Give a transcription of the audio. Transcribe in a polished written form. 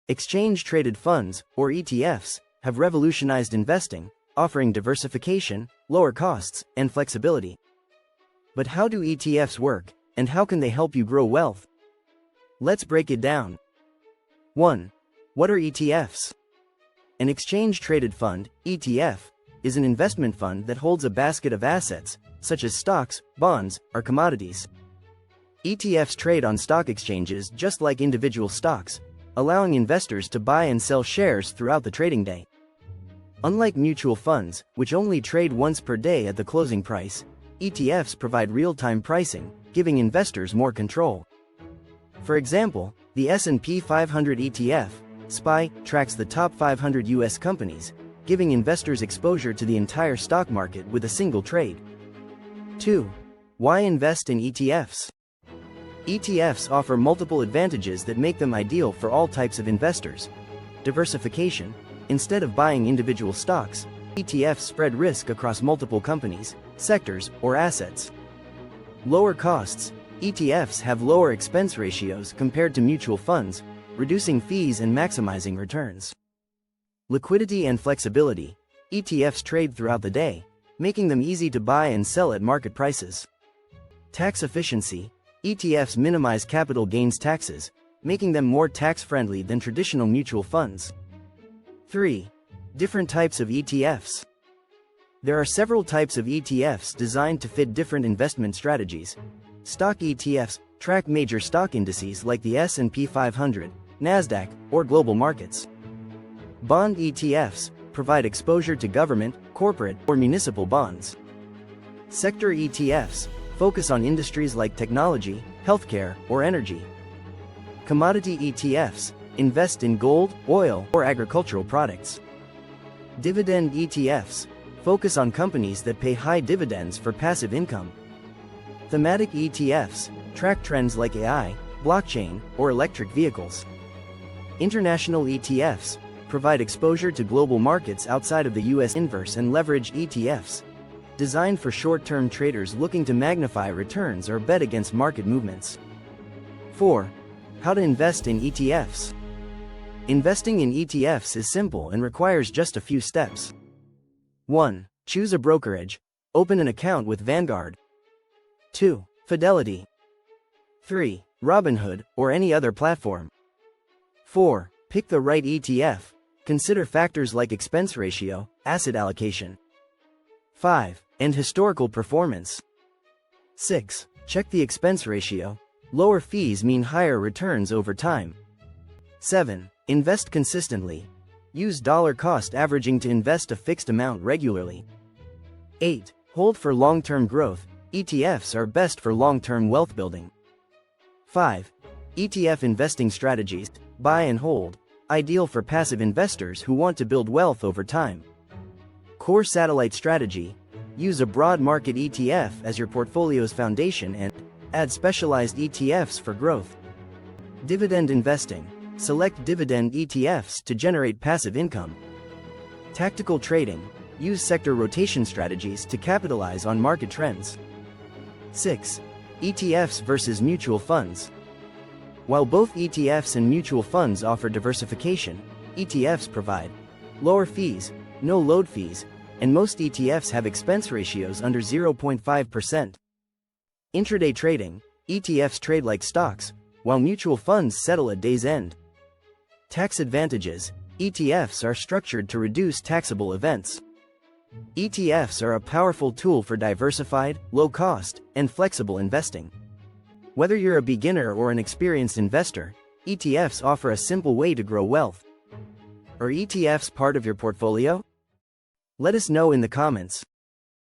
Exchange-traded funds, or ETFs, have revolutionized investing, offering diversification, lower costs, and flexibility. But how do ETFs work, and how can they help you grow wealth? Let's break it down. 1. What are ETFs? An exchange-traded fund, ETF, is an investment fund that holds a basket of assets, such as stocks, bonds, or commodities. ETFs trade on stock exchanges just like individual stocks, allowing investors to buy and sell shares throughout the trading day. Unlike mutual funds, which only trade once per day at the closing price, ETFs provide real-time pricing, giving investors more control. For example, the S&P 500 ETF, SPY, tracks the top 500 U.S. companies, giving investors exposure to the entire stock market with a single trade. 2. Why invest in ETFs? ETFs offer multiple advantages that make them ideal for all types of investors. Diversification. Instead of buying individual stocks, ETFs spread risk across multiple companies, sectors, or assets. Lower costs. ETFs have lower expense ratios compared to mutual funds, reducing fees and maximizing returns. Liquidity and flexibility. ETFs trade throughout the day, making them easy to buy and sell at market prices. Tax efficiency. ETFs minimize capital gains taxes, making them more tax-friendly than traditional mutual funds. 3. Different types of ETFs. There are several types of ETFs designed to fit different investment strategies. Stock ETFs track major stock indices like the S&P 500, NASDAQ, or global markets. Bond ETFs provide exposure to government, corporate, or municipal bonds. Sector ETFs focus on industries like technology, healthcare, or energy. Commodity ETFs invest in gold, oil, or agricultural products. Dividend ETFs focus on companies that pay high dividends for passive income. Thematic ETFs track trends like AI, blockchain, or electric vehicles. International ETFs provide exposure to global markets outside of the U.S. Inverse and leverage ETFs, designed for short-term traders looking to magnify returns or bet against market movements. 4. How to invest in ETFs. Investing in ETFs is simple and requires just a few steps. 1. Choose a brokerage. Open an account with Vanguard. 2. Fidelity. 3. Robinhood or any other platform. 4. Pick the right ETF. Consider factors like expense ratio, asset allocation. 5. And historical performance. 6. Check the expense ratio. Lower fees mean higher returns over time. 7. Invest consistently. Use dollar cost averaging to invest a fixed amount regularly. 8. Hold for long-term growth. ETFs are best for long-term wealth building. 5. ETF investing strategies. Buy and hold. Ideal for passive investors who want to build wealth over time. Core satellite strategy. Use a broad market ETF as your portfolio's foundation and add specialized ETFs for growth. Dividend investing. Select dividend ETFs to generate passive income. Tactical trading. Use sector rotation strategies to capitalize on market trends. 6. ETFs versus mutual funds. While both ETFs and mutual funds offer diversification, ETFs provide lower fees, no load fees, and most ETFs have expense ratios under 0.5%. Intraday trading. ETFs trade like stocks, while mutual funds settle at day's end. Tax advantages. ETFs are structured to reduce taxable events. ETFs are a powerful tool for diversified, low-cost, and flexible investing. Whether you're a beginner or an experienced investor, ETFs offer a simple way to grow wealth. Are ETFs part of your portfolio? Let us know in the comments.